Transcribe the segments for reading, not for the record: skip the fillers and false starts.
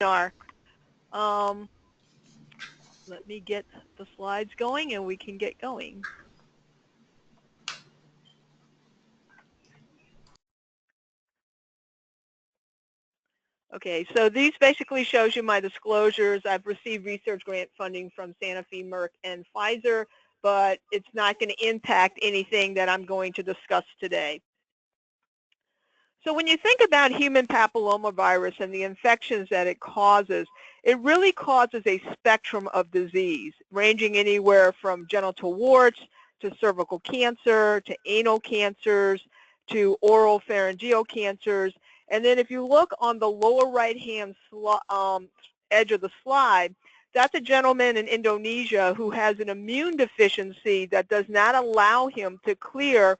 webinar. Let me get the slides going and we can get going. Okay, so these basically shows you my disclosures. I've received research grant funding from Sanofi, Merck, and Pfizer, but it's not going to impact anything that I'm going to discuss today. So when you think about human papillomavirus and the infections that it causes, it really causes a spectrum of disease, ranging anywhere from genital warts to cervical cancer to anal cancers to oral pharyngeal cancers. And then if you look on the lower right-hand edge of the slide, that's a gentleman in Indonesia who has an immune deficiency that does not allow him to clear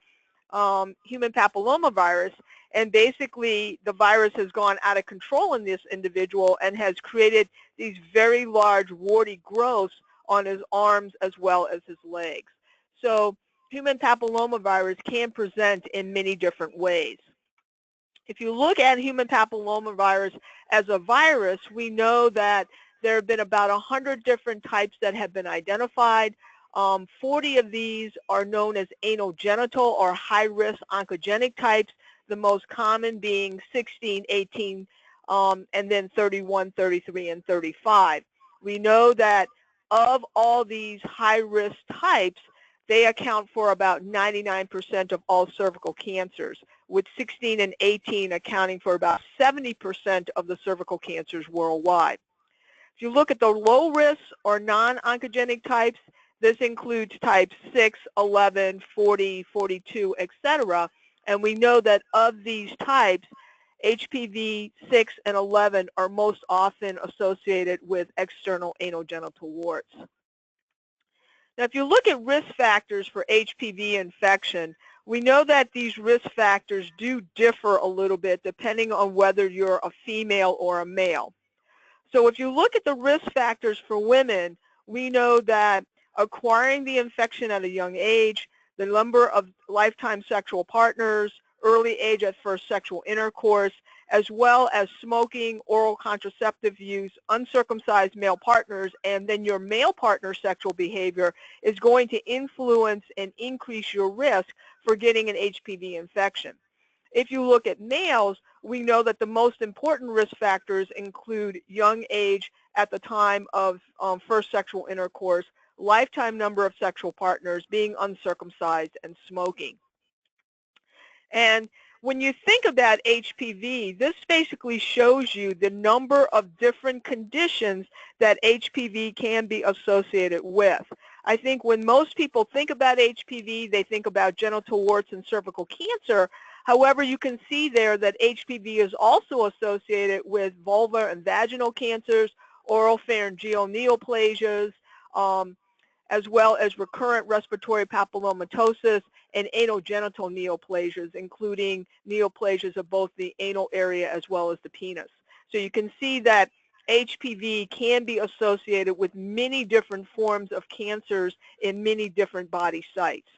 human papillomavirus. And basically, the virus has gone out of control in this individual and has created these very large warty growths on his arms as well as his legs. So human papillomavirus can present in many different ways. If you look at human papillomavirus as a virus, we know that there have been about 100 different types that have been identified. 40 of these are known as anogenital or high-risk oncogenic types, the most common being 16, 18, and then 31, 33, and 35. We know that of all these high-risk types, they account for about 99% of all cervical cancers, with 16 and 18 accounting for about 70% of the cervical cancers worldwide. If you look at the low risk or non-oncogenic types, this includes types 6, 11, 40, 42, etc. And we know that of these types, HPV 6 and 11 are most often associated with external anogenital warts. Now, if you look at risk factors for HPV infection, we know that these risk factors do differ a little bit depending on whether you're a female or a male. So if you look at the risk factors for women, we know that acquiring the infection at a young age, the number of lifetime sexual partners, early age at first sexual intercourse, as well as smoking, oral contraceptive use, uncircumcised male partners, and then your male partner sexual behavior is going to influence and increase your risk for getting an HPV infection. If you look at males, we know that the most important risk factors include young age at the time of first sexual intercourse, lifetime number of sexual partners, being uncircumcised, and smoking. And when you think about HPV, this basically shows you the number of different conditions that HPV can be associated with. I think when most people think about HPV, they think about genital warts and cervical cancer. However, you can see there that HPV is also associated with vulvar and vaginal cancers, oral pharyngeal neoplasias, as well as recurrent respiratory papillomatosis and anogenital neoplasias, including neoplasias of both the anal area as well as the penis. So you can see that HPV can be associated with many different forms of cancers in many different body sites.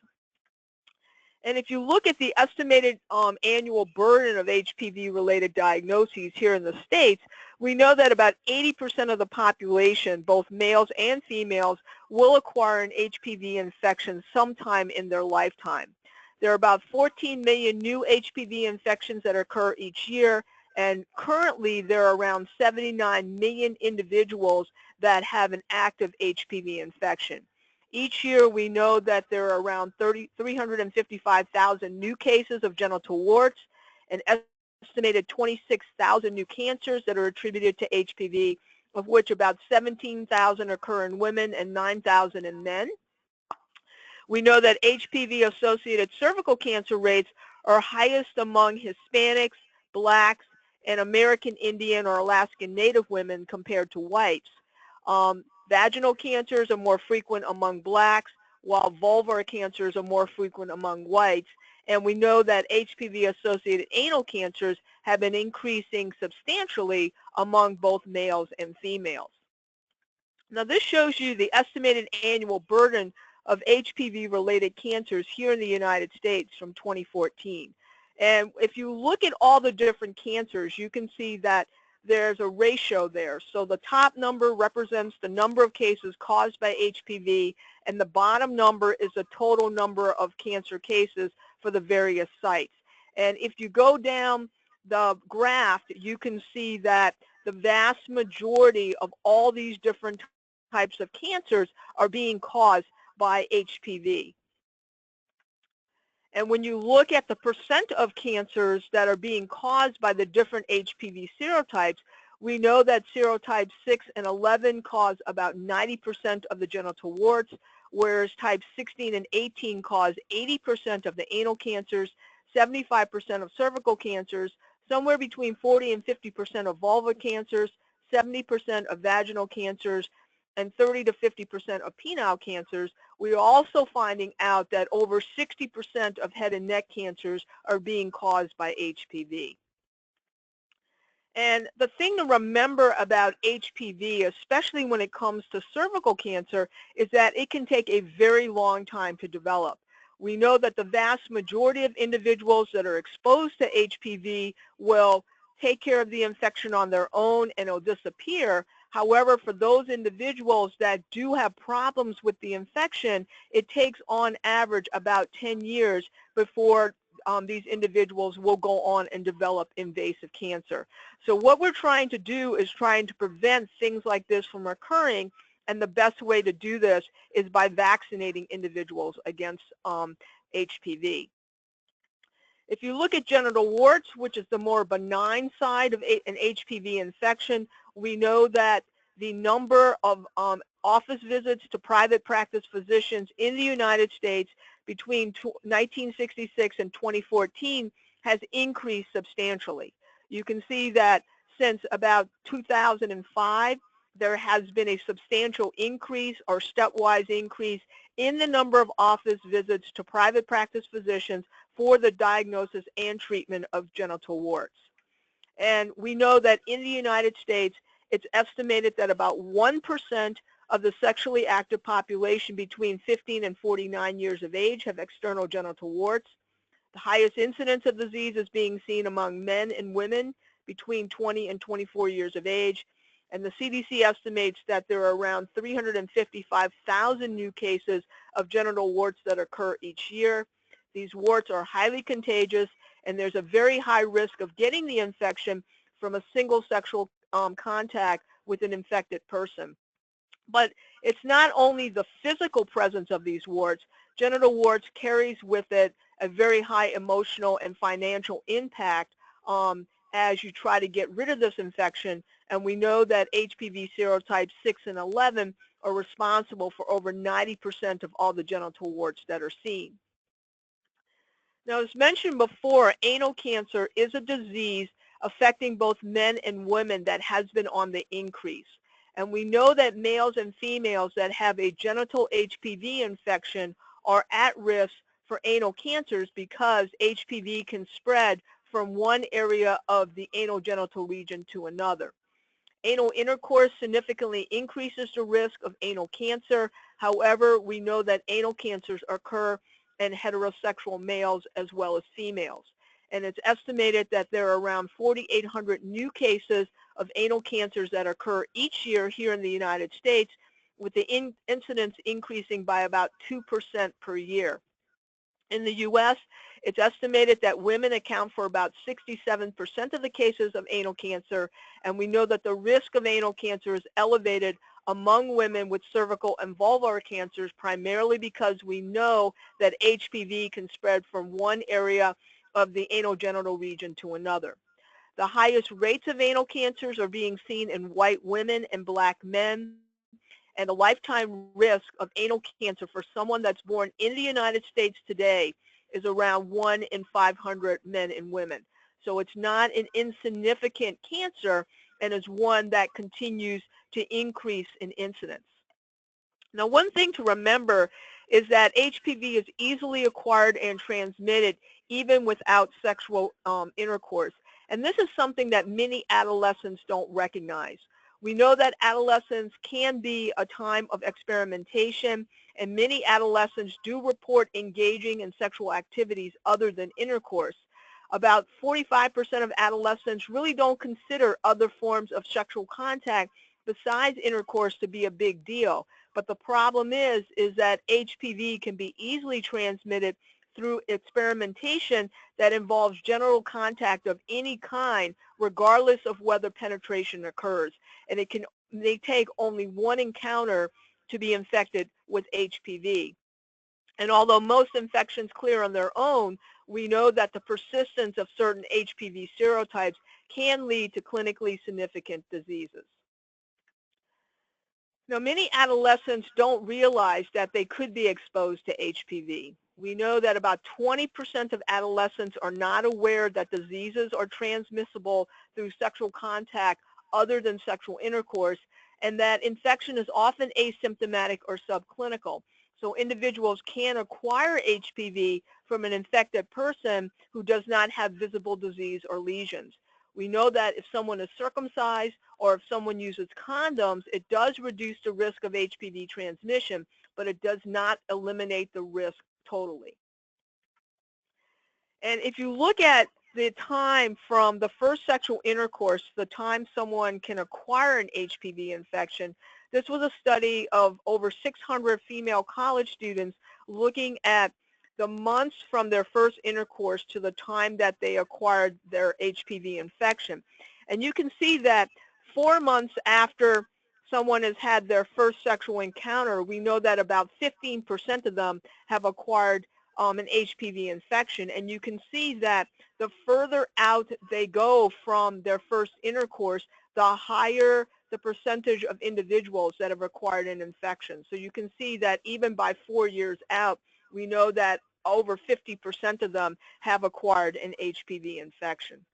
And if you look at the estimated annual burden of HPV-related diagnoses here in the States, we know that about 80% of the population, both males and females, will acquire an HPV infection sometime in their lifetime. There are about 14 million new HPV infections that occur each year, and currently there are around 79 million individuals that have an active HPV infection. Each year we know that there are around 355,000 new cases of genital warts, an estimated 26,000 new cancers that are attributed to HPV, of which about 17,000 occur in women and 9,000 in men. We know that HPV-associated cervical cancer rates are highest among Hispanics, blacks, and American Indian or Alaskan Native women compared to whites. Vaginal cancers are more frequent among blacks, while vulvar cancers are more frequent among whites. And we know that HPV-associated anal cancers have been increasing substantially among both males and females. Now this shows you the estimated annual burden of HPV-related cancers here in the United States from 2014. And if you look at all the different cancers, you can see that there's a ratio there. So the top number represents the number of cases caused by HPV, and the bottom number is the total number of cancer cases for the various sites. And if you go down the graph, you can see that the vast majority of all these different types of cancers are being caused by HPV. And when you look at the percent of cancers that are being caused by the different HPV serotypes, we know that serotypes 6 and 11 cause about 90% of the genital warts, whereas types 16 and 18 cause 80% of the anal cancers, 75% of cervical cancers, somewhere between 40 and 50% of vulvar cancers, 70% of vaginal cancers, and 30 to 50% of penile cancers. We are also finding out that over 60% of head and neck cancers are being caused by HPV. And the thing to remember about HPV, especially when it comes to cervical cancer, is that it can take a very long time to develop. We know that the vast majority of individuals that are exposed to HPV will take care of the infection on their own and it'll disappear. However, for those individuals that do have problems with the infection, it takes on average about 10 years before these individuals will go on and develop invasive cancer. So what we're trying to do is trying to prevent things like this from occurring, and the best way to do this is by vaccinating individuals against HPV. If you look at genital warts, which is the more benign side of an HPV infection, we know that the number of office visits to private practice physicians in the United States between 1966 and 2014 has increased substantially. You can see that since about 2005, there has been a substantial increase or stepwise increase in the number of office visits to private practice physicians for the diagnosis and treatment of genital warts. And we know that in the United States, it's estimated that about 1% of the sexually active population between 15 and 49 years of age have external genital warts. The highest incidence of disease is being seen among men and women between 20 and 24 years of age. And the CDC estimates that there are around 355,000 new cases of genital warts that occur each year. These warts are highly contagious, and there's a very high risk of getting the infection from a single sexual contact with an infected person. But it's not only the physical presence of these warts. Genital warts carries with it a very high emotional and financial impact as you try to get rid of this infection. And we know that HPV serotypes 6 and 11 are responsible for over 90% of all the genital warts that are seen. Now, as mentioned before, anal cancer is a disease affecting both men and women that has been on the increase. And we know that males and females that have a genital HPV infection are at risk for anal cancers because HPV can spread from one area of the anal genital region to another. Anal intercourse significantly increases the risk of anal cancer. However, we know that anal cancers occur in heterosexual males as well as females. And it's estimated that there are around 4,800 new cases of anal cancers that occur each year here in the United States, with the incidence increasing by about 2% per year. In the U.S., it's estimated that women account for about 67% of the cases of anal cancer, and we know that the risk of anal cancer is elevated among women with cervical and vulvar cancers, primarily because we know that HPV can spread from one area of the anal genital region to another. The highest rates of anal cancers are being seen in white women and black men, and the lifetime risk of anal cancer for someone that's born in the United States today is around 1 in 500 men and women. So it's not an insignificant cancer, and is one that continues to increase in incidence. Now, one thing to remember is that HPV is easily acquired and transmitted even without sexual intercourse. And this is something that many adolescents don't recognize. We know that adolescence can be a time of experimentation, and many adolescents do report engaging in sexual activities other than intercourse. About 45% of adolescents really don't consider other forms of sexual contact besides intercourse to be a big deal. But the problem is that HPV can be easily transmitted through experimentation that involves genital contact of any kind, regardless of whether penetration occurs. And it may take only one encounter to be infected with HPV. And although most infections clear on their own, we know that the persistence of certain HPV serotypes can lead to clinically significant diseases. Now, many adolescents don't realize that they could be exposed to HPV. We know that about 20% of adolescents are not aware that diseases are transmissible through sexual contact other than sexual intercourse, and that infection is often asymptomatic or subclinical. So individuals can acquire HPV from an infected person who does not have visible disease or lesions. We know that if someone is circumcised or if someone uses condoms, it does reduce the risk of HPV transmission, but it does not eliminate the risk totally. And if you look at the time from the first sexual intercourse to the time someone can acquire an HPV infection, this was a study of over 600 female college students looking at the months from their first intercourse to the time that they acquired their HPV infection. And you can see that 4 months after someone has had their first sexual encounter, we know that about 15% of them have acquired an HPV infection. And you can see that the further out they go from their first intercourse, the higher the percentage of individuals that have acquired an infection. So you can see that even by 4 years out, we know that over 50% of them have acquired an HPV infection.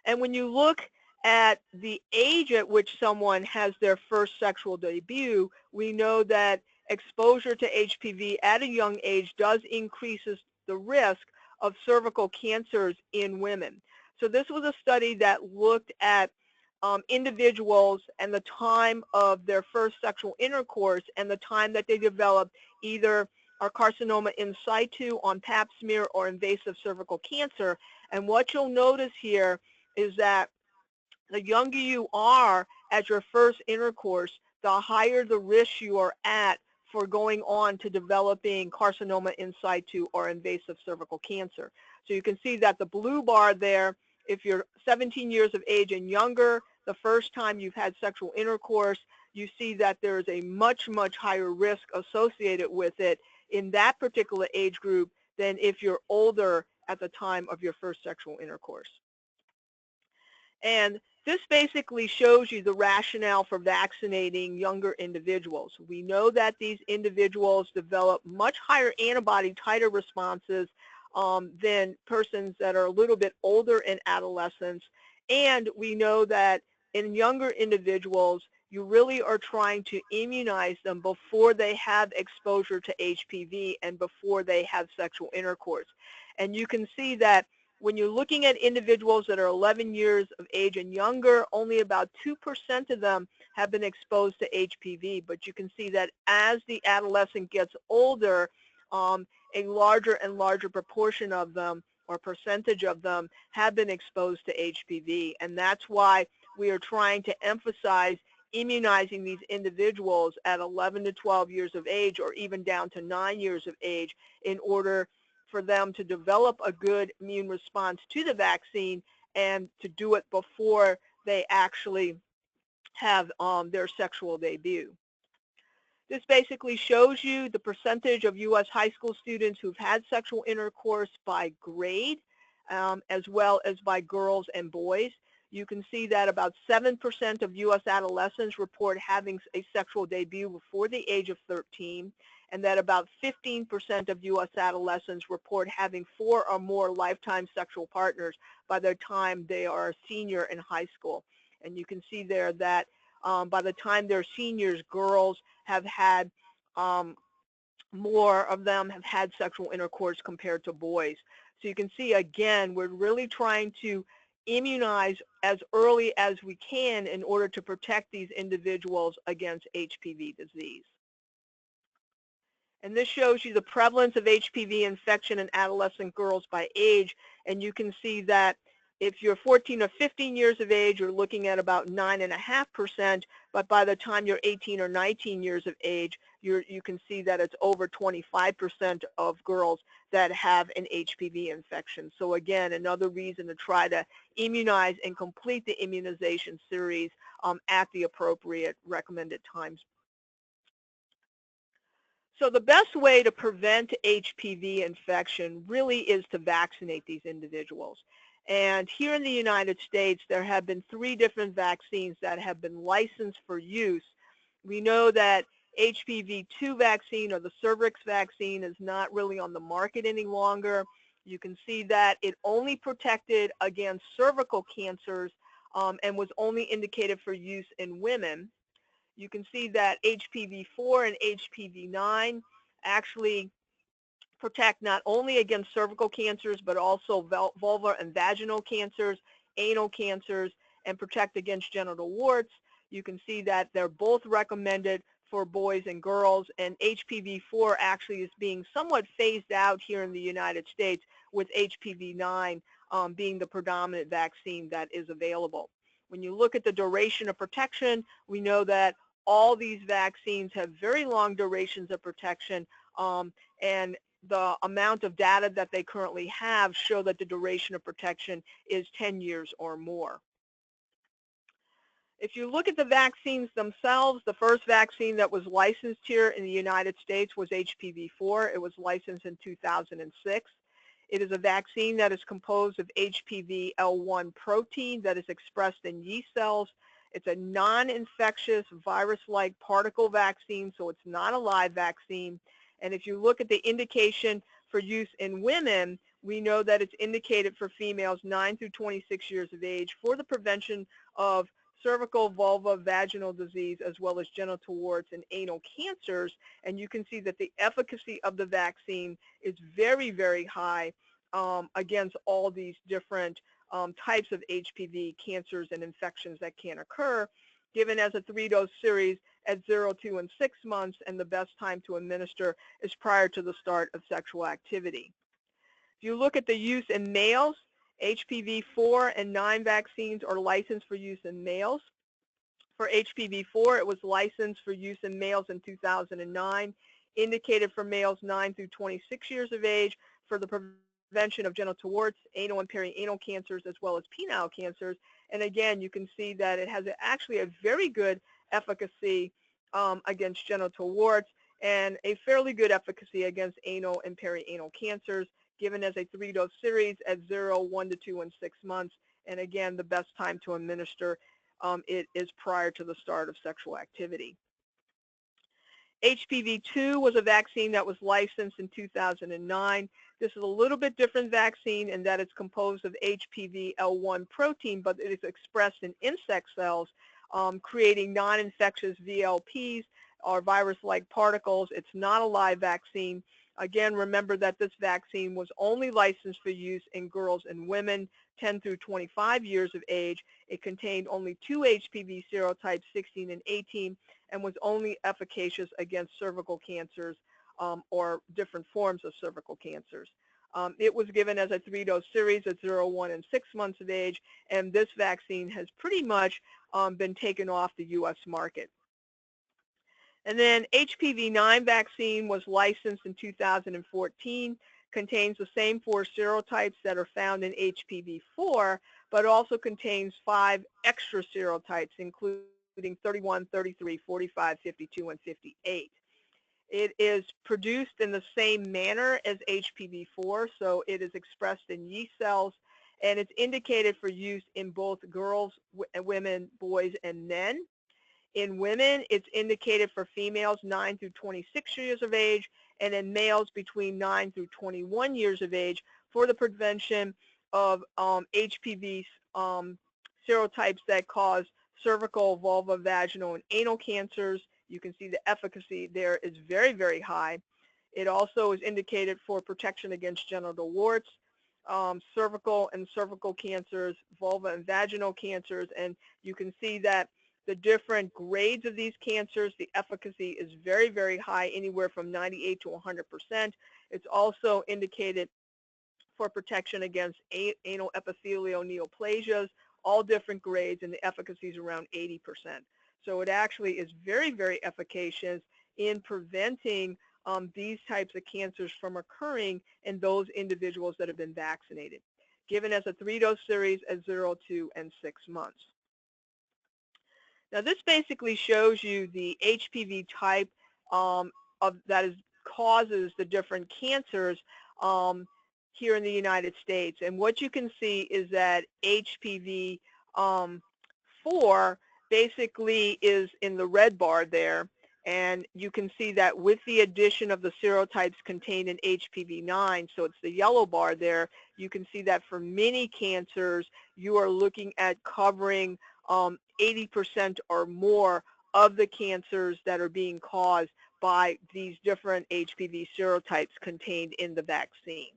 And when you look at the age at which someone has their first sexual debut, we know that exposure to HPV at a young age does increases the risk of cervical cancers in women. So this was a study that looked at individuals and the time of their first sexual intercourse and the time that they developed either a carcinoma in situ on pap smear or invasive cervical cancer. And what you'll notice here is that the younger you are at your first intercourse, the higher the risk you are at for going on to developing carcinoma in situ or invasive cervical cancer. So you can see that the blue bar there, if you're 17 years of age and younger, the first time you've had sexual intercourse, you see that there is a much, much higher risk associated with it in that particular age group than if you're older at the time of your first sexual intercourse. And this basically shows you the rationale for vaccinating younger individuals. We know that these individuals develop much higher antibody titer responses than persons that are a little bit older in adolescence. And we know that in younger individuals, you really are trying to immunize them before they have exposure to HPV and before they have sexual intercourse. And you can see that when you're looking at individuals that are 11 years of age and younger, only about 2% of them have been exposed to HPV. But you can see that as the adolescent gets older, a larger and larger proportion of them or percentage of them have been exposed to HPV. And that's why we are trying to emphasize immunizing these individuals at 11 to 12 years of age or even down to 9 years of age in order for them to develop a good immune response to the vaccine and to do it before they actually have their sexual debut. This basically shows you the percentage of U.S. high school students who've had sexual intercourse by grade, as well as by girls and boys. You can see that about 7% of U.S. adolescents report having a sexual debut before the age of 13, and that about 15% of U.S. adolescents report having 4 or more lifetime sexual partners by the time they are a senior in high school. And you can see there that by the time they're seniors, girls have had, more of them have had sexual intercourse compared to boys. So you can see, again, we're really trying to immunize as early as we can in order to protect these individuals against HPV disease. And this shows you the prevalence of HPV infection in adolescent girls by age. And you can see that if you're 14 or 15 years of age, you're looking at about 9.5%. But by the time you're 18 or 19 years of age, you can see that it's over 25% of girls that have an HPV infection. So again, another reason to try to immunize and complete the immunization series at the appropriate recommended times. So the best way to prevent HPV infection really is to vaccinate these individuals. And here in the United States, there have been 3 different vaccines that have been licensed for use. We know that HPV2 vaccine, or the Cervix vaccine, is not really on the market any longer. You can see that it only protected against cervical cancers and was only indicated for use in women. You can see that HPV4 and HPV9 actually protect not only against cervical cancers, but also vulvar and vaginal cancers, anal cancers, and protect against genital warts. You can see that they're both recommended for boys and girls, and HPV4 actually is being somewhat phased out here in the United States, with HPV9 being the predominant vaccine that is available. When you look at the duration of protection, we know that all these vaccines have very long durations of protection, and the amount of data that they currently have show that the duration of protection is 10 years or more. If you look at the vaccines themselves, the first vaccine that was licensed here in the United States was HPV4. It was licensed in 2006. It is a vaccine that is composed of HPV L1 protein that is expressed in yeast cells. It's a non-infectious virus-like particle vaccine, so it's not a live vaccine. And if you look at the indication for use in women, we know that it's indicated for females 9 through 26 years of age for the prevention of cervical, vulva, vaginal disease, as well as genital warts and anal cancers. And you can see that the efficacy of the vaccine is very, very high against all these different types of HPV cancers and infections that can occur, given as a 3-dose series at 0, 2, and 6 months, and the best time to administer is prior to the start of sexual activity. If you look at the use in males, HPV4 and 9 vaccines are licensed for use in males. For HPV4, it was licensed for use in males in 2009, indicated for males 9 through 26 years of age for the prevention of genital warts, anal and perianal cancers, as well as penile cancers. And again, you can see that it has actually a very good efficacy against genital warts and a fairly good efficacy against anal and perianal cancers, given as a 3-dose series at 0, 1 to 2, and 6 months. And again, the best time to administer it is prior to the start of sexual activity. HPV2 was a vaccine that was licensed in 2009. This is a little bit different vaccine in that it's composed of HPV L1 protein, but it is expressed in insect cells, creating non-infectious VLPs, or virus-like particles. It's not a live vaccine. Again, remember that this vaccine was only licensed for use in girls and women 10 through 25 years of age. It contained only 2 HPV serotypes, 16 and 18, and was only efficacious against cervical cancers or different forms of cervical cancers. It was given as a 3-dose series at 0, 1, and 6 months of age, and this vaccine has pretty much been taken off the U.S. market. And then HPV9 vaccine was licensed in 2014, contains the same 4 serotypes that are found in HPV4, but also contains 5 extra serotypes, including 31, 33, 45, 52, and 58. It is produced in the same manner as HPV4, so it is expressed in yeast cells, and it's indicated for use in both girls, women, boys, and men. In women, it's indicated for females 9 through 26 years of age, and in males between 9 through 21 years of age for the prevention of HPV serotypes that cause cervical, vulva, vaginal, and anal cancers. You can see the efficacy there is very, very high. It also is indicated for protection against genital warts, cervical and cervical cancers, vulva and vaginal cancers, and you can see that the different grades of these cancers. The efficacy is very, very high, anywhere from 98 to 100%. It's also indicated for protection against anal epithelial neoplasias, all different grades, and the efficacy is around 80%. So it actually is very, very efficacious in preventing these types of cancers from occurring in those individuals that have been vaccinated, given as a 3-dose series at 0, 2, and 6 months. Now this basically shows you the HPV type that causes the different cancers here in the United States. And what you can see is that HPV 4 basically is in the red bar there. And you can see that with the addition of the serotypes contained in HPV9, so it's the yellow bar there, you can see that for many cancers, you are looking at covering 80% or more of the cancers that are being caused by these different HPV serotypes contained in the vaccines.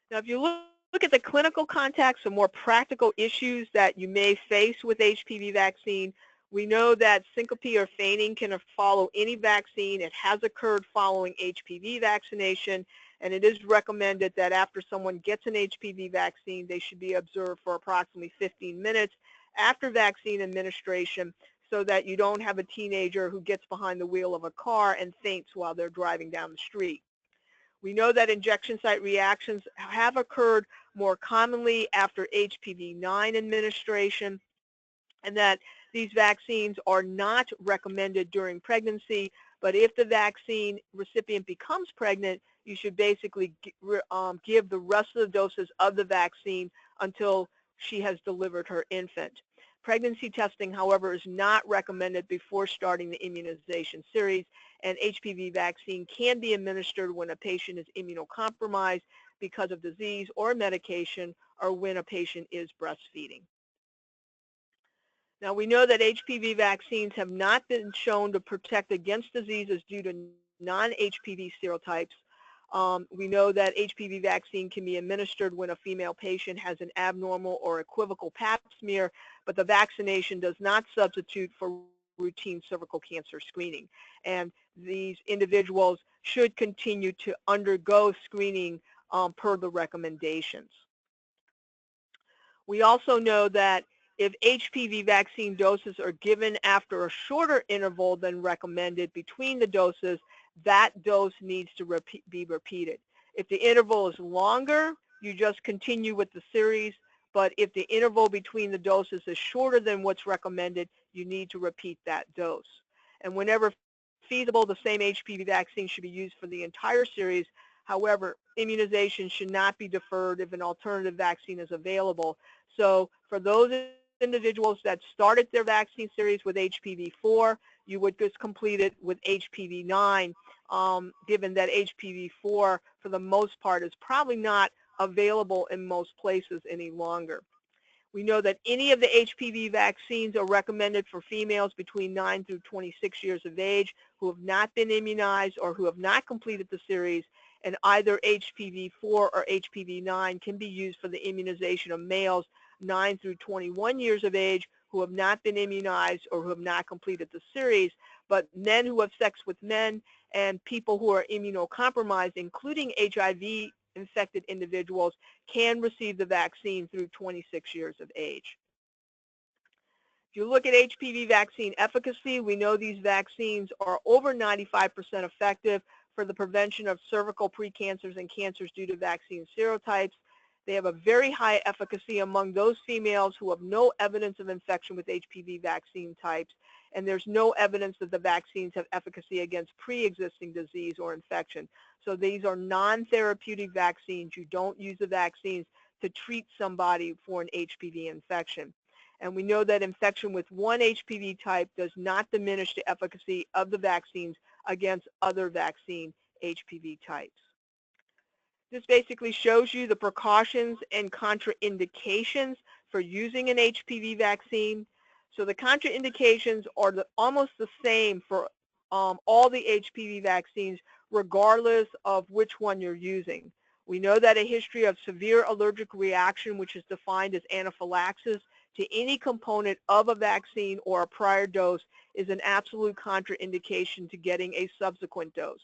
Now, if you look at the clinical context, some more practical issues that you may face with HPV vaccine, we know that syncope or fainting can follow any vaccine. It has occurred following HPV vaccination, and it is recommended that after someone gets an HPV vaccine, they should be observed for approximately 15 minutes after vaccine administration, so that you don't have a teenager who gets behind the wheel of a car and faints while they're driving down the street. We know that injection site reactions have occurred more commonly after HPV9 administration, and that these vaccines are not recommended during pregnancy, but if the vaccine recipient becomes pregnant, you should basically give the rest of the doses of the vaccine until she has delivered her infant. Pregnancy testing, however, is not recommended before starting the immunization series, and HPV vaccine can be administered when a patient is immunocompromised because of disease or medication, or when a patient is breastfeeding. Now, we know that HPV vaccines have not been shown to protect against diseases due to non-HPV serotypes. We know that HPV vaccine can be administered when a female patient has an abnormal or equivocal pap smear, but the vaccination does not substitute for routine cervical cancer screening. And these individuals should continue to undergo screening per the recommendations. We also know that if HPV vaccine doses are given after a shorter interval than recommended between the doses, that dose needs to be repeated. If the interval is longer, you just continue with the series, but if the interval between the doses is shorter than what's recommended, you need to repeat that dose. And whenever feasible, the same HPV vaccine should be used for the entire series. However, immunization should not be deferred if an alternative vaccine is available. So for those individuals that started their vaccine series with HPV4, you would just complete it with HPV9, given that HPV4, for the most part, is probably not available in most places any longer. We know that any of the HPV vaccines are recommended for females between 9 through 26 years of age who have not been immunized or who have not completed the series, and either HPV4 or HPV9 can be used for the immunization of males 9 through 21 years of age who have not been immunized or who have not completed the series, but men who have sex with men and people who are immunocompromised, including HIV-infected individuals, can receive the vaccine through 26 years of age. If you look at HPV vaccine efficacy, we know these vaccines are over 95% effective for the prevention of cervical precancers and cancers due to vaccine serotypes. They have a very high efficacy among those females who have no evidence of infection with HPV vaccine types, and there's no evidence that the vaccines have efficacy against pre-existing disease or infection. So these are non-therapeutic vaccines. You don't use the vaccines to treat somebody for an HPV infection. And we know that infection with one HPV type does not diminish the efficacy of the vaccines against other vaccine HPV types. This basically shows you the precautions and contraindications for using an HPV vaccine. So the contraindications are almost the same for all the HPV vaccines, regardless of which one you're using. We know that a history of severe allergic reaction, which is defined as anaphylaxis, to any component of a vaccine or a prior dose is an absolute contraindication to getting a subsequent dose.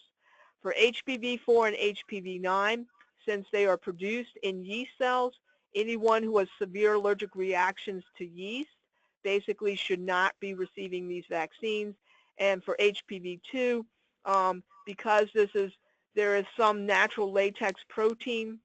For HPV4 and HPV9, since they are produced in yeast cells, anyone who has severe allergic reactions to yeast basically should not be receiving these vaccines. And for HPV2, because there is some natural latex protein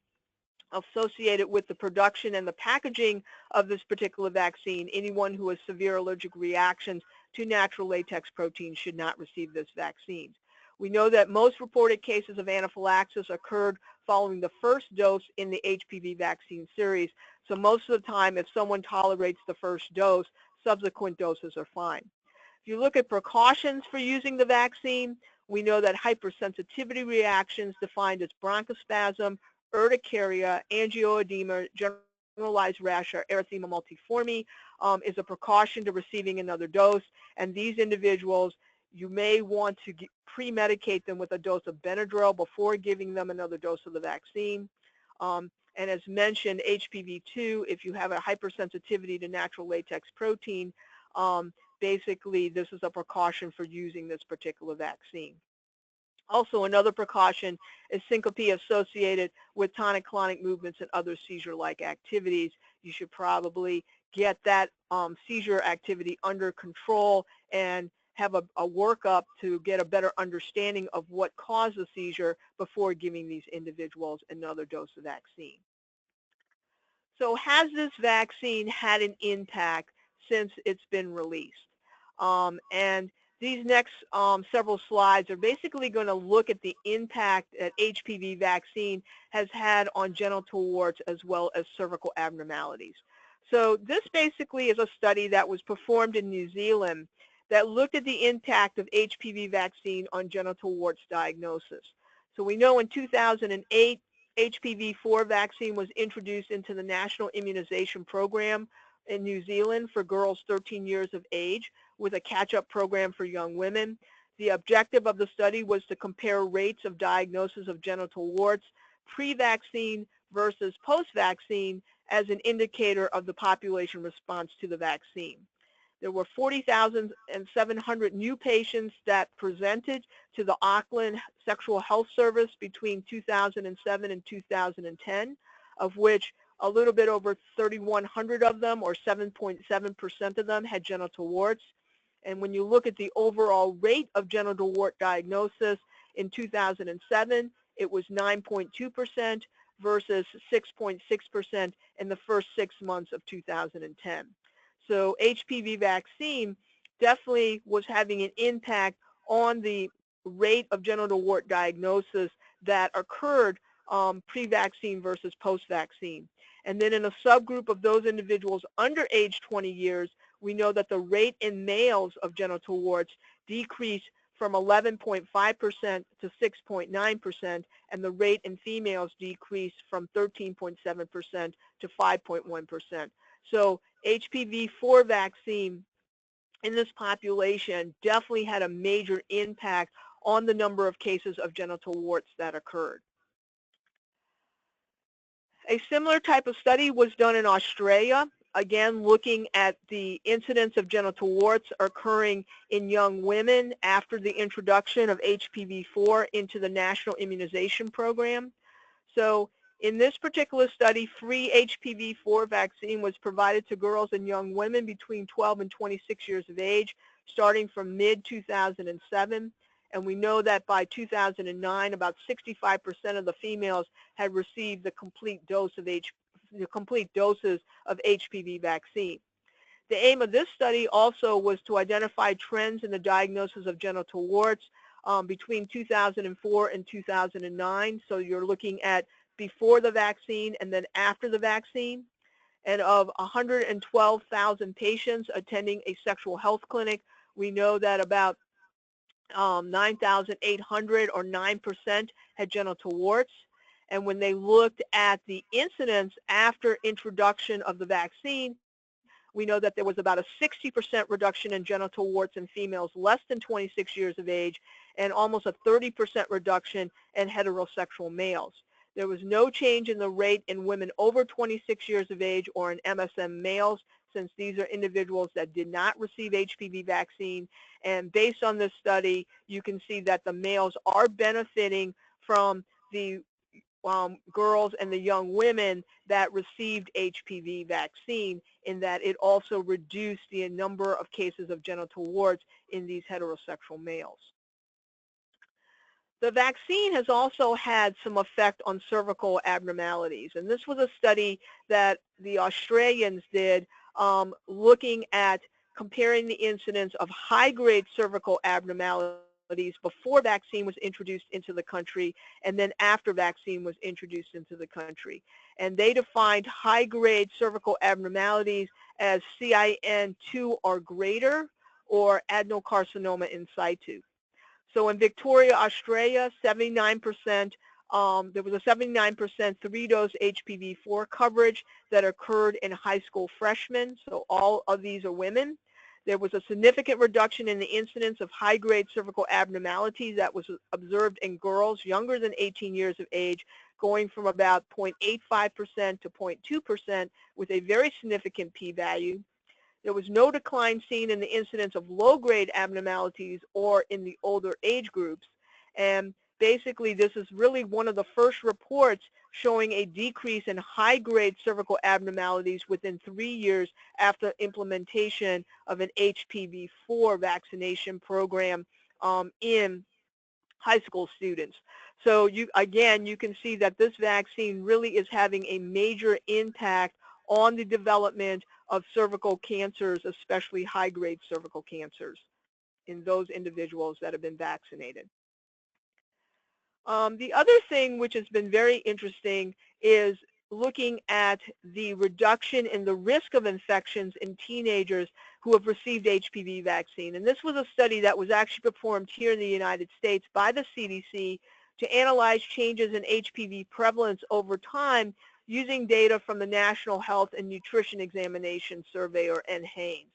associated with the production and the packaging of this particular vaccine, anyone who has severe allergic reactions to natural latex protein should not receive this vaccine. We know that most reported cases of anaphylaxis occurred following the first dose in the HPV vaccine series. So most of the time, if someone tolerates the first dose, subsequent doses are fine. If you look at precautions for using the vaccine, we know that hypersensitivity reactions defined as bronchospasm, urticaria, angioedema, generalized rash, or erythema multiforme is a precaution to receiving another dose. And these individuals, you may want to pre-medicate them with a dose of Benadryl before giving them another dose of the vaccine. And as mentioned, HPV2, if you have a hypersensitivity to natural latex protein, basically this is a precaution for using this particular vaccine. Also, another precaution is syncope associated with tonic-clonic movements and other seizure-like activities. You should probably get that seizure activity under control and have a workup to get a better understanding of what caused the seizure before giving these individuals another dose of vaccine. So has this vaccine had an impact since it's been released? And these next several slides are basically going to look at the impact that HPV vaccine has had on genital warts as well as cervical abnormalities. So this basically is a study that was performed in New Zealand that looked at the impact of HPV vaccine on genital warts diagnosis. So we know in 2008, HPV4 vaccine was introduced into the National Immunization Program in New Zealand for girls 13 years of age with a catch-up program for young women. The objective of the study was to compare rates of diagnosis of genital warts pre-vaccine versus post-vaccine as an indicator of the population response to the vaccine. There were 40,700 new patients that presented to the Auckland Sexual Health Service between 2007 and 2010, of which a little bit over 3,100 of them, or 7.7% of them, had genital warts. And when you look at the overall rate of genital wart diagnosis in 2007, it was 9.2% versus 6.6% in the first 6 months of 2010. So HPV vaccine definitely was having an impact on the rate of genital wart diagnosis that occurred pre-vaccine versus post-vaccine. And then in a subgroup of those individuals under age 20 years, we know that the rate in males of genital warts decreased from 11.5% to 6.9%, and the rate in females decreased from 13.7% to 5.1%. So HPV4 vaccine in this population definitely had a major impact on the number of cases of genital warts that occurred. A similar type of study was done in Australia, again looking at the incidence of genital warts occurring in young women after the introduction of HPV4 into the National Immunization Program. So in this particular study, free HPV4 vaccine was provided to girls and young women between 12 and 26 years of age, starting from mid-2007. And we know that by 2009, about 65% of the females had received the complete doses of HPV vaccine. The aim of this study also was to identify trends in the diagnosis of genital warts between 2004 and 2009. So you're looking at before the vaccine and then after the vaccine. And of 112,000 patients attending a sexual health clinic, we know that about 9,800 or 9% had genital warts. And when they looked at the incidence after introduction of the vaccine, we know that there was about a 60% reduction in genital warts in females less than 26 years of age and almost a 30% reduction in heterosexual males. There was no change in the rate in women over 26 years of age or in MSM males since these are individuals that did not receive HPV vaccine. And based on this study, you can see that the males are benefiting from the girls and the young women that received HPV vaccine, in that it also reduced the number of cases of genital warts in these heterosexual males. The vaccine has also had some effect on cervical abnormalities, and this was a study that the Australians did looking at comparing the incidence of high-grade cervical abnormalities before vaccine was introduced into the country and then after vaccine was introduced into the country. And they defined high-grade cervical abnormalities as CIN2 or greater, or adenocarcinoma in situ. So in Victoria, Australia, 79%, there was a 79% 3-dose HPV4 coverage that occurred in high school freshmen, so all of these are women. There was a significant reduction in the incidence of high-grade cervical abnormalities that was observed in girls younger than 18 years of age, going from about 0.85% to 0.2% with a very significant p-value. There was no decline seen in the incidence of low-grade abnormalities or in the older age groups. And basically, this is really one of the first reports showing a decrease in high-grade cervical abnormalities within 3 years after implementation of an HPV4 vaccination program in high school students. So again, you can see that this vaccine really is having a major impact on the development of cervical cancers, especially high-grade cervical cancers in those individuals that have been vaccinated. The other thing which has been very interesting is looking at the reduction in the risk of infections in teenagers who have received HPV vaccine. And this was a study that was actually performed here in the United States by the CDC to analyze changes in HPV prevalence over time using data from the National Health and Nutrition Examination Survey, or NHANES.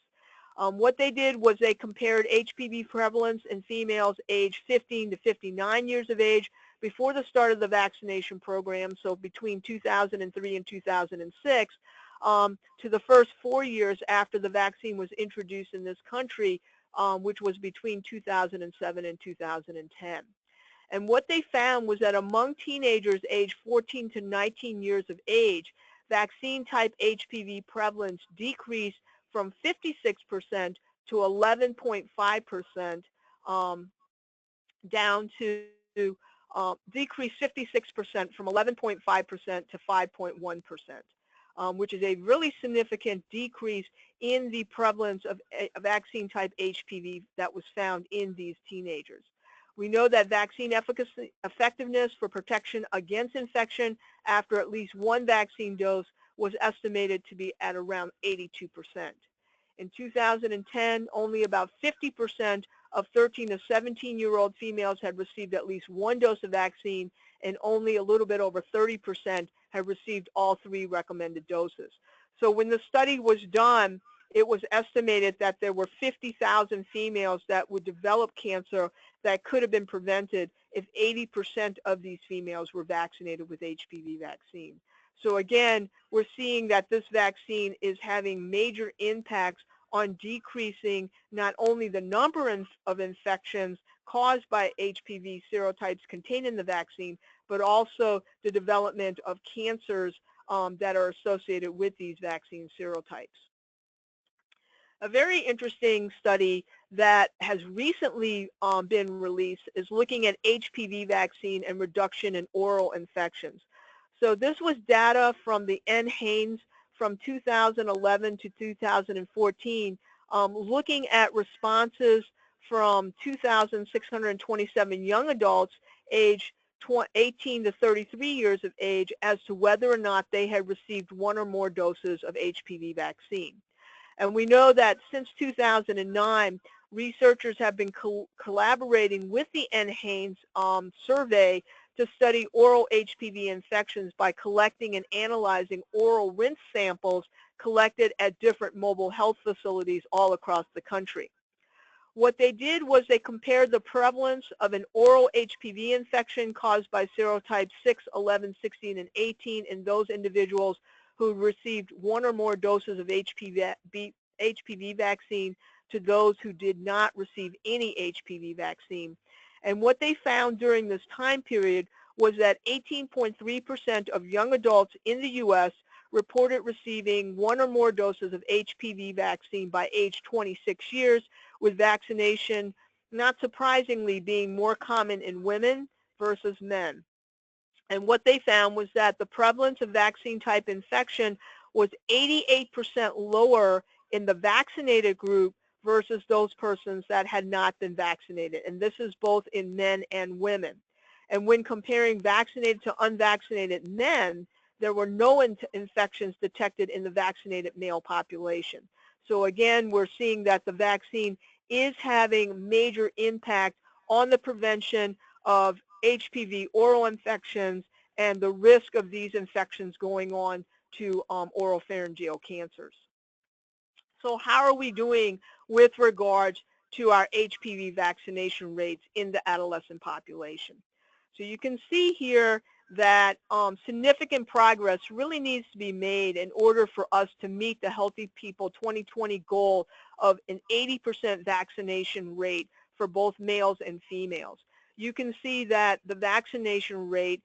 What they did was they compared HPV prevalence in females aged 15 to 59 years of age before the start of the vaccination program, so between 2003 and 2006, to the first 4 years after the vaccine was introduced in this country, which was between 2007 and 2010. And what they found was that among teenagers aged 14 to 19 years of age, vaccine-type HPV prevalence decreased from 56% to 11.5%, down to decreased 56% from 11.5% to 5.1%, which is a really significant decrease in the prevalence of vaccine-type HPV that was found in these teenagers. We know that vaccine effectiveness for protection against infection after at least one vaccine dose was estimated to be at around 82%. In 2010, only about 50% of 13 to 17-year-old females had received at least one dose of vaccine, and only a little bit over 30% had received all 3 recommended doses. So when the study was done, it was estimated that there were 50,000 females that would develop cancer that could have been prevented if 80% of these females were vaccinated with HPV vaccine. So again, we're seeing that this vaccine is having major impacts on decreasing not only the number of infections caused by HPV serotypes contained in the vaccine, but also the development of cancers that are associated with these vaccine serotypes. A very interesting study that has recently been released is looking at HPV vaccine and reduction in oral infections. So this was data from the NHANES from 2011 to 2014, looking at responses from 2,627 young adults aged 18 to 33 years of age as to whether or not they had received 1 or more doses of HPV vaccine. And we know that since 2009, researchers have been collaborating with the NHANES survey to study oral HPV infections by collecting and analyzing oral rinse samples collected at different mobile health facilities all across the country. What they did was they compared the prevalence of an oral HPV infection caused by serotypes 6, 11, 16, and 18 in those individuals who received one or more doses of HPV vaccine to those who did not receive any HPV vaccine. And what they found during this time period was that 18.3% of young adults in the U.S. reported receiving one or more doses of HPV vaccine by age 26 years, with vaccination, not surprisingly, being more common in women versus men. And what they found was that the prevalence of vaccine-type infection was 88% lower in the vaccinated group versus those persons that had not been vaccinated. And this is both in men and women. And when comparing vaccinated to unvaccinated men, there were no infections detected in the vaccinated male population. So again, we're seeing that the vaccine is having major impact on the prevention of HPV oral infections and the risk of these infections going on to oropharyngeal cancers. So how are we doing with regards to our HPV vaccination rates in the adolescent population? So you can see here that significant progress really needs to be made in order for us to meet the Healthy People 2020 goal of an 80% vaccination rate for both males and females. You can see that the vaccination rate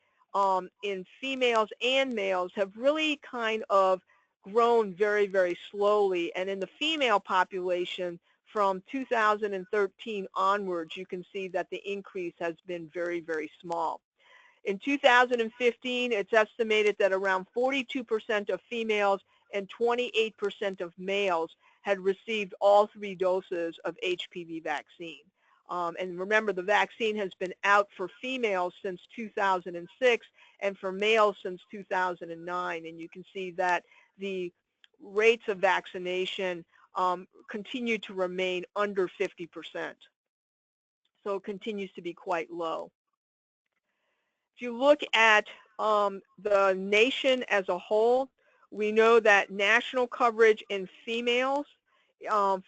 in females and males have really kind of grown very, very slowly. And in the female population, from 2013 onwards, you can see that the increase has been very, very small. In 2015, it's estimated that around 42% of females and 28% of males had received all 3 doses of HPV vaccine. And remember, the vaccine has been out for females since 2006 and for males since 2009. And you can see that the rates of vaccination continue to remain under 50%. So it continues to be quite low. If you look at the nation as a whole, we know that national coverage in females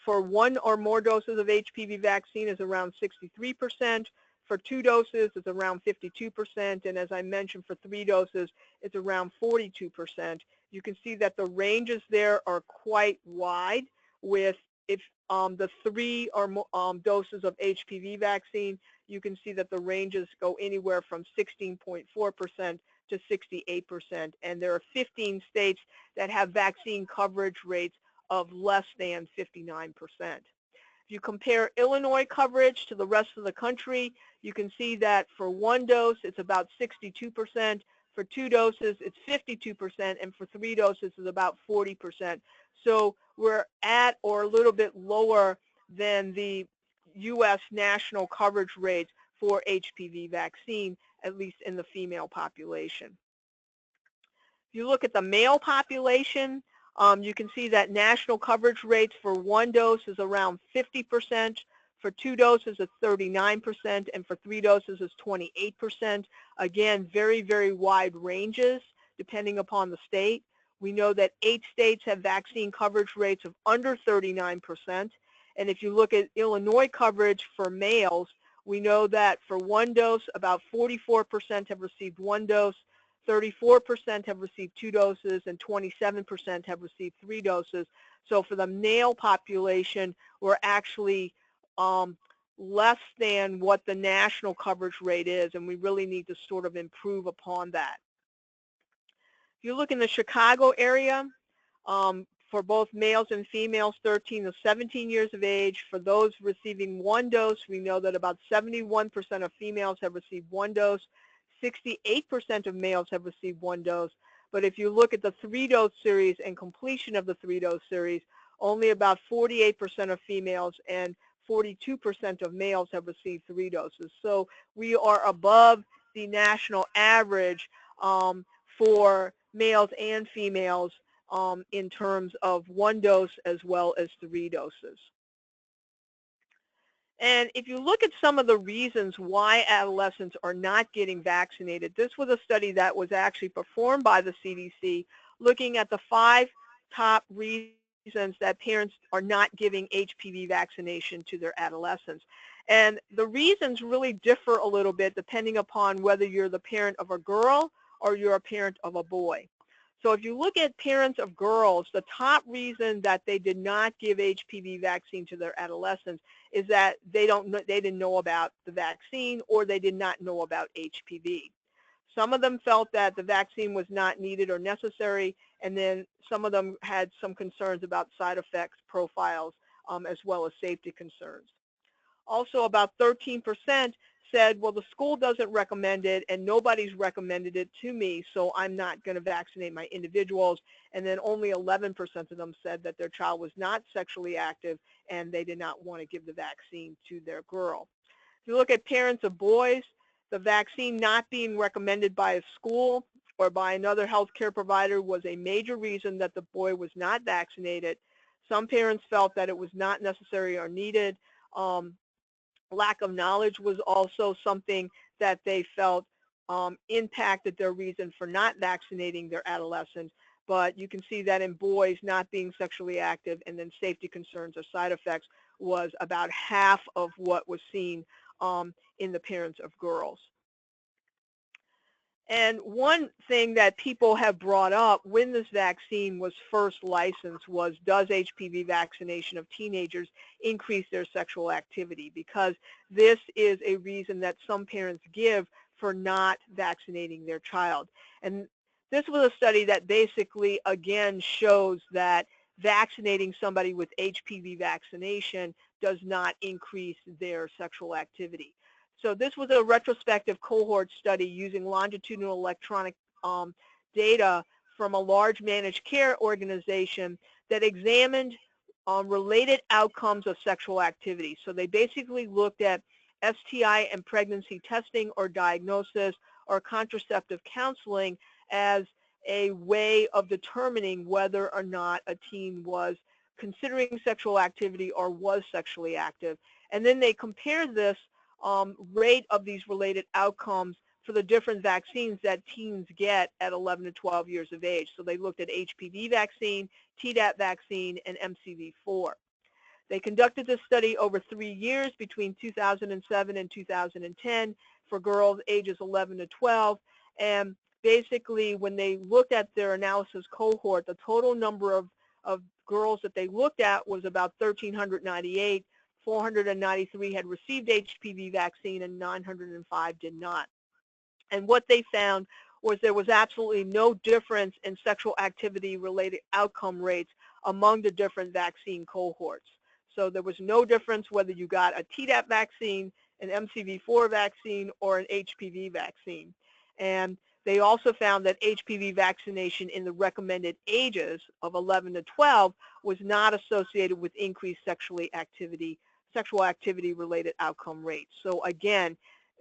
for 1 or more doses of HPV vaccine is around 63%. For 2 doses, it's around 52%. And as I mentioned, for 3 doses, it's around 42%. You can see that the ranges there are quite wide, with if the 3 or more doses of HPV vaccine, you can see that the ranges go anywhere from 16.4% to 68%. And there are 15 states that have vaccine coverage rates of less than 59%. If you compare Illinois coverage to the rest of the country, you can see that for 1 dose, it's about 62%. For 2 doses, it's 52%. And for 3 doses, it's about 40%. So we're at or a little bit lower than the U.S. national coverage rates for HPV vaccine, at least in the female population. If you look at the male population, you can see that national coverage rates for 1 dose is around 50%. For 2 doses, it's 39%, and for 3 doses, it's 28%. Again, very, very wide ranges depending upon the state. We know that 8 states have vaccine coverage rates of under 39%. And if you look at Illinois coverage for males, we know that for 1 dose, about 44% have received 1 dose, 34% have received 2 doses, and 27% have received 3 doses. So for the male population, we're actually less than what the national coverage rate is, and we really need to sort of improve upon that. If you look in the Chicago area, for both males and females 13 to 17 years of age, for those receiving 1 dose, we know that about 71% of females have received 1 dose, 68% of males have received 1 dose. But if you look at the 3-dose series and completion of the 3-dose series, only about 48% of females and 42% of males have received 3 doses. So we are above the national average for males and females in terms of 1 dose as well as 3 doses. And if you look at some of the reasons why adolescents are not getting vaccinated, this was a study that was actually performed by the CDC looking at the 5 top reasons that parents are not giving HPV vaccination to their adolescents. And the reasons really differ a little bit depending upon whether you're the parent of a girl or you're a parent of a boy. So if you look at parents of girls, the top reason that they did not give HPV vaccine to their adolescents is that they didn't know about the vaccine, or they did not know about HPV. Some of them felt that the vaccine was not needed or necessary, and then some of them had some concerns about side effects profiles, as well as safety concerns. Also, about 13% said, well, the school doesn't recommend it and nobody's recommended it to me, so I'm not going to vaccinate my individuals. And then only 11% of them said that their child was not sexually active and they did not want to give the vaccine to their girl. If you look at parents of boys, the vaccine not being recommended by a school or by another healthcare provider was a major reason that the boy was not vaccinated. Some parents felt that it was not necessary or needed. Lack of knowledge was also something that they felt impacted their reason for not vaccinating their adolescents. But you can see that in boys not being sexually active, and then safety concerns or side effects was about half of what was seen in the parents of girls. And one thing that people have brought up when this vaccine was first licensed was, does HPV vaccination of teenagers increase their sexual activity? Because this is a reason that some parents give for not vaccinating their child. And this was a study that basically, again, shows that vaccinating somebody with HPV vaccination does not increase their sexual activity. So this was a retrospective cohort study using longitudinal electronic data from a large managed care organization that examined related outcomes of sexual activity. So they basically looked at STI and pregnancy testing or diagnosis or contraceptive counseling as a way of determining whether or not a teen was considering sexual activity or was sexually active. And then they compared this rate of these related outcomes for the different vaccines that teens get at 11 to 12 years of age. So they looked at HPV vaccine, Tdap vaccine, and MCV4. They conducted this study over 3 years between 2007 and 2010 for girls ages 11 to 12. And basically, when they looked at their analysis cohort, the total number of girls that they looked at was about 1,398. 493 had received HPV vaccine and 905 did not. And what they found was there was absolutely no difference in sexual activity related outcome rates among the different vaccine cohorts. So there was no difference whether you got a Tdap vaccine, an MCV4 vaccine, or an HPV vaccine. And they also found that HPV vaccination in the recommended ages of 11 to 12 was not associated with increased sexual activity related outcome rates. So again,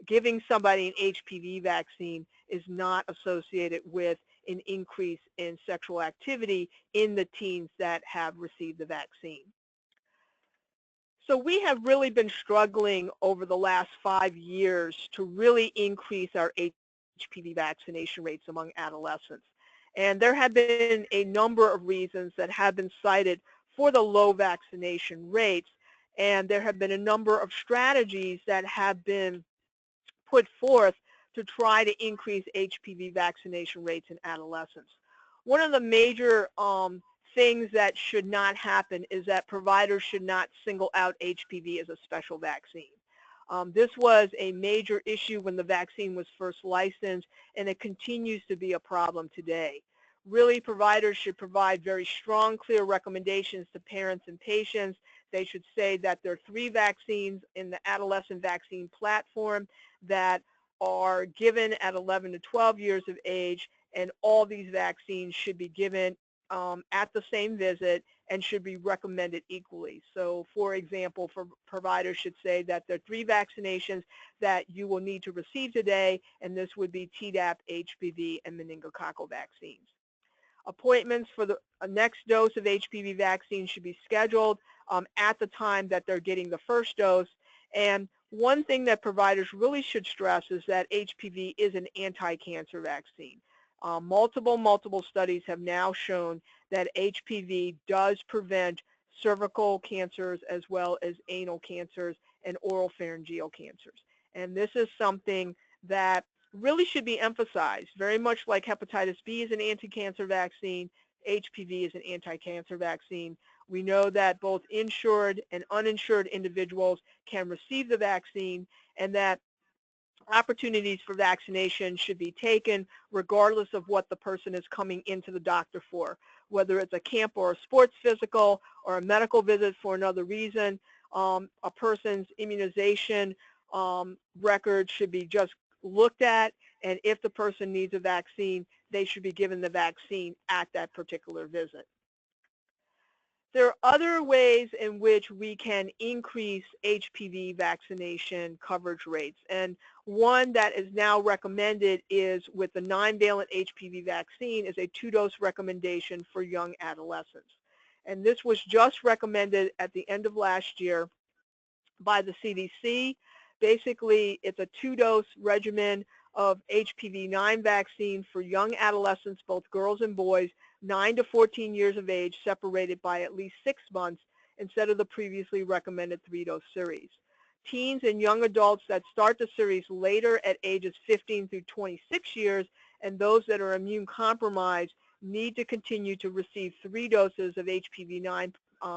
giving somebody an HPV vaccine is not associated with an increase in sexual activity in the teens that have received the vaccine. So we have really been struggling over the last 5 years to really increase our HPV vaccination rates among adolescents. And there have been a number of reasons that have been cited for the low vaccination rates. And there have been a number of strategies that have been put forth to try to increase HPV vaccination rates in adolescents. One of the major things that should not happen is that providers should not single out HPV as a special vaccine. This was a major issue when the vaccine was first licensed, and it continues to be a problem today. Really, providers should provide very strong, clear recommendations to parents and patients. They should say that there are 3 vaccines in the adolescent vaccine platform that are given at 11 to 12 years of age, and all these vaccines should be given at the same visit and should be recommended equally. So, for example, providers should say that there are 3 vaccinations that you will need to receive today, and this would be Tdap, HPV, and meningococcal vaccines. Appointments for the next dose of HPV vaccine should be scheduled at the time that they're getting the first dose. And one thing that providers really should stress is that HPV is an anti-cancer vaccine. Multiple studies have now shown that HPV does prevent cervical cancers as well as anal cancers and oropharyngeal cancers. And this is something that really should be emphasized, very much like hepatitis B is an anti-cancer vaccine, HPV is an anti-cancer vaccine. We know that both insured and uninsured individuals can receive the vaccine, and that opportunities for vaccination should be taken regardless of what the person is coming into the doctor for, whether it's a camp or a sports physical or a medical visit for another reason. A person's immunization record should be just looked at, and if the person needs a vaccine, they should be given the vaccine at that particular visit. There are other ways in which we can increase HPV vaccination coverage rates, and one that is now recommended is with the 9-valent HPV vaccine is a 2-dose recommendation for young adolescents. And this was just recommended at the end of last year by the CDC. Basically, it's a 2-dose regimen of HPV-9 vaccine for young adolescents, both girls and boys, 9 to 14 years of age, separated by at least 6 months instead of the previously recommended 3-dose series. Teens and young adults that start the series later at ages 15 through 26 years and those that are immune compromised need to continue to receive 3 doses of HPV-9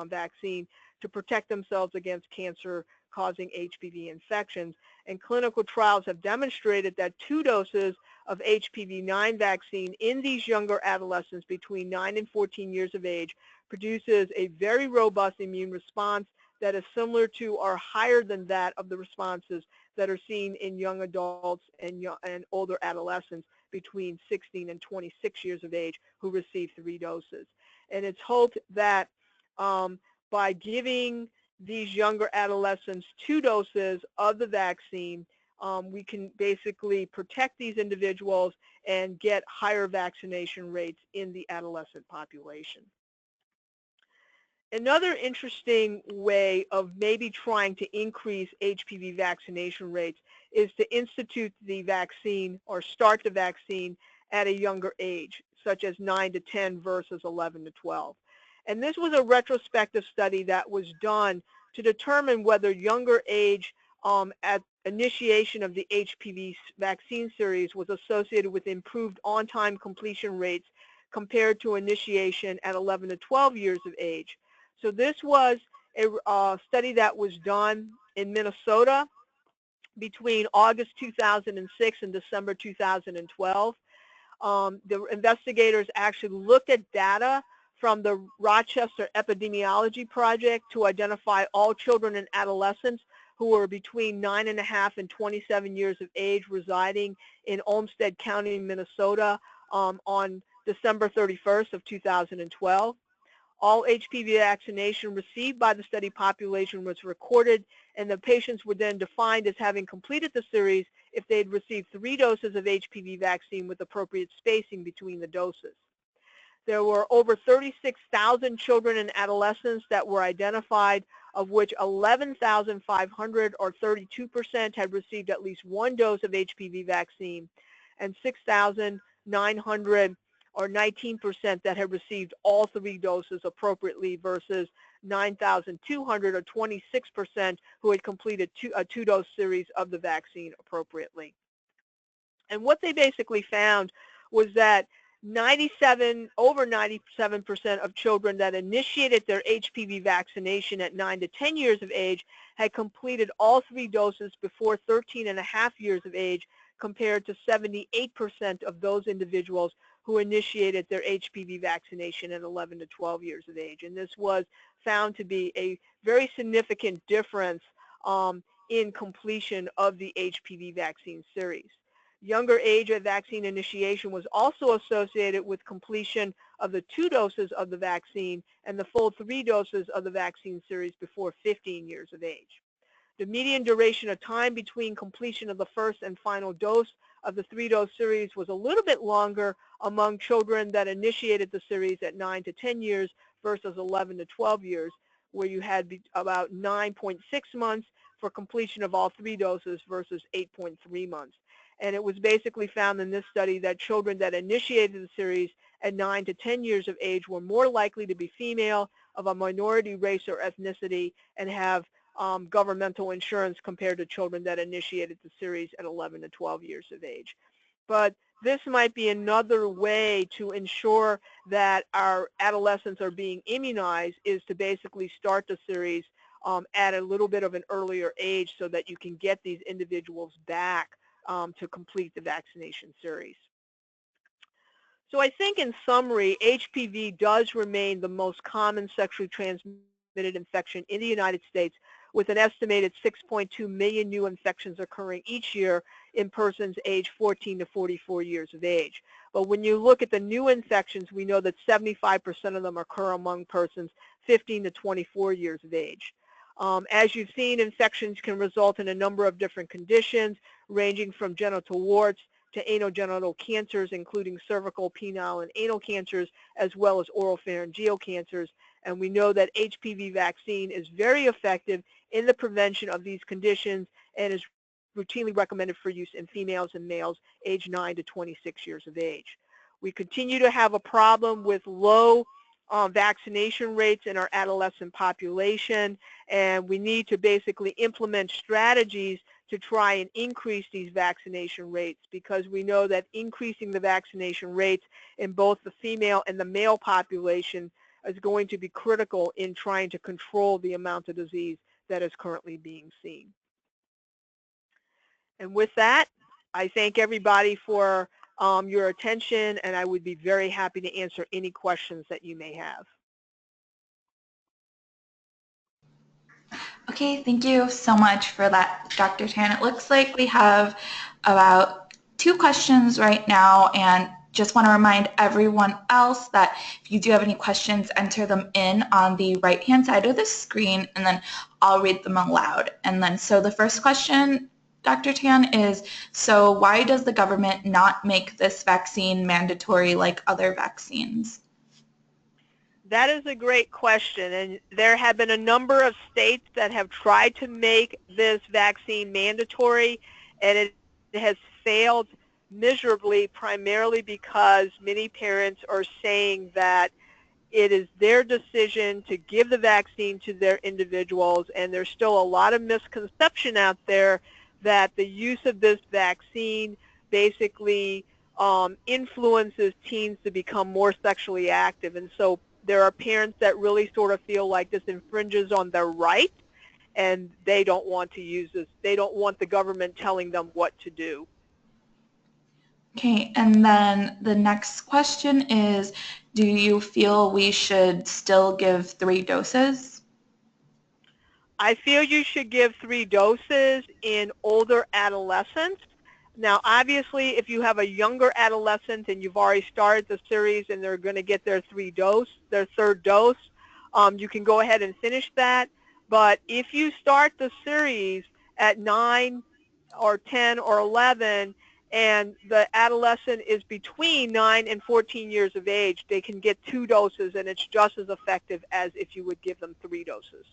vaccine to protect themselves against cancer-causing HPV infections. And clinical trials have demonstrated that 2 doses of HPV-9 vaccine in these younger adolescents between 9 and 14 years of age produces a very robust immune response that is similar to or higher than that of the responses that are seen in young adults and older adolescents between 16 and 26 years of age who receive 3 doses. And it's hoped that by giving these younger adolescents 2 doses of the vaccine, we can basically protect these individuals and get higher vaccination rates in the adolescent population. Another interesting way of maybe trying to increase HPV vaccination rates is to institute the vaccine or start the vaccine at a younger age, such as 9 to 10 versus 11 to 12. And this was a retrospective study that was done to determine whether younger age at initiation of the HPV vaccine series was associated with improved on-time completion rates compared to initiation at 11 to 12 years of age. So this was a study that was done in Minnesota between August 2006 and December 2012. The investigators actually looked at data from the Rochester Epidemiology Project to identify all children and adolescents who were between 9.5 and 27 years of age residing in Olmsted County, Minnesota on December 31st of 2012. All HPV vaccination received by the study population was recorded, and the patients were then defined as having completed the series if they had received 3 doses of HPV vaccine with appropriate spacing between the doses. There were over 36,000 children and adolescents that were identified, of which 11,500 or 32% had received at least 1 dose of HPV vaccine, and 6,900 or 19% that had received all 3 doses appropriately versus 9,200 or 26% who had completed a 2-dose series of the vaccine appropriately. And what they basically found was that over 97% of children that initiated their HPV vaccination at 9 to 10 years of age had completed all 3 doses before 13.5 years of age, compared to 78% of those individuals who initiated their HPV vaccination at 11 to 12 years of age. And this was found to be a very significant difference in completion of the HPV vaccine series. Younger age at vaccine initiation was also associated with completion of the 2 doses of the vaccine and the full 3 doses of the vaccine series before 15 years of age. The median duration of time between completion of the first and final dose of the 3-dose series was a little bit longer among children that initiated the series at 9 to 10 years versus 11 to 12 years, where you had about 9.6 months for completion of all 3 doses versus 8.3 months. And it was basically found in this study that children that initiated the series at 9 to 10 years of age were more likely to be female, of a minority race or ethnicity, and have governmental insurance compared to children that initiated the series at 11 to 12 years of age. But this might be another way to ensure that our adolescents are being immunized, is to basically start the series at a little bit of an earlier age so that you can get these individuals back to complete the vaccination series. So I think in summary, HPV does remain the most common sexually transmitted infection in the United States, with an estimated 6.2 million new infections occurring each year in persons aged 14 to 44 years of age. But when you look at the new infections, we know that 75% of them occur among persons 15 to 24 years of age. As you've seen, infections can result in a number of different conditions, ranging from genital warts to anogenital cancers, including cervical, penile, and anal cancers, as well as oropharyngeal cancers. And we know that HPV vaccine is very effective in the prevention of these conditions and is routinely recommended for use in females and males aged 9 to 26 years of age. We continue to have a problem with low vaccination rates in our adolescent population, and we need to basically implement strategies to try and increase these vaccination rates, because we know that increasing the vaccination rates in both the female and the male population is going to be critical in trying to control the amount of disease that is currently being seen. And with that, I thank everybody for your attention, and I would be very happy to answer any questions that you may have. Okay, thank you so much for that, Dr. Tan. It looks like we have about 2 questions right now, and just want to remind everyone else that if you do have any questions, enter them in on the right-hand side of the screen, and then I'll read them aloud. And then, so the first question, Dr. Tan, is, so why does the government not make this vaccine mandatory like other vaccines? That is a great question, and there have been a number of states that have tried to make this vaccine mandatory, and it has failed miserably, primarily because many parents are saying that it is their decision to give the vaccine to their individuals, and there's still a lot of misconception out there that the use of this vaccine basically influences teens to become more sexually active. And so there are parents that really sort of feel like this infringes on their right, and they don't want to use this. They don't want the government telling them what to do. Okay, and then the next question is, do you feel we should still give 3 doses? I feel you should give 3 doses in older adolescents. Now, obviously, if you have a younger adolescent and you've already started the series and they're going to get their third dose, you can go ahead and finish that. But if you start the series at 9 or 10 or 11 and the adolescent is between 9 and 14 years of age, they can get 2 doses, and it's just as effective as if you would give them 3 doses.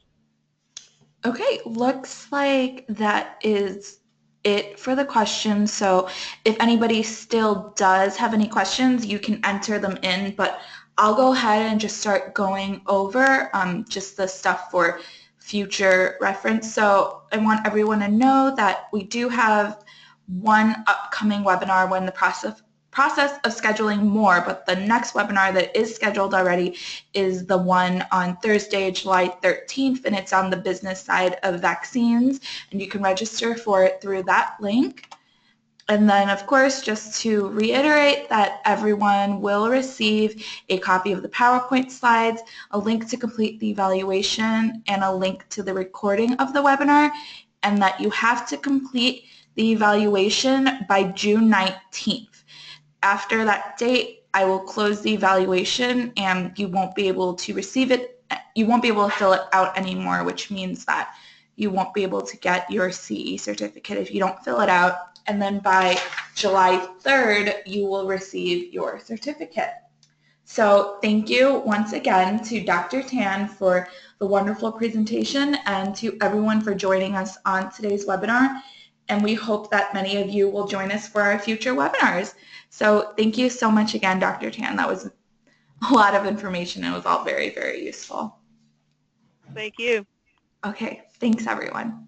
Okay, looks like that is it for the questions. So if anybody still does have any questions, you can enter them in, but I'll go ahead and just start going over just the stuff for future reference. So I want everyone to know that we do have one upcoming webinar. We're in the process of scheduling more, but the next webinar that is scheduled already is the one on Thursday, July 13th, and it's on the business side of vaccines, and you can register for it through that link. And then, of course, just to reiterate that everyone will receive a copy of the PowerPoint slides, a link to complete the evaluation, and a link to the recording of the webinar, and that you have to complete the evaluation by June 19th. After that date, I will close the evaluation and you won't be able to receive it. You won't be able to fill it out anymore, which means that you won't be able to get your CE certificate if you don't fill it out. And then by July 3rd, you will receive your certificate. So thank you once again to Dr. Tan for the wonderful presentation, and to everyone for joining us on today's webinar. And we hope that many of you will join us for our future webinars. So thank you so much again, Dr. Tan. That was a lot of information. It was all very, very useful. Thank you. Okay, thanks everyone.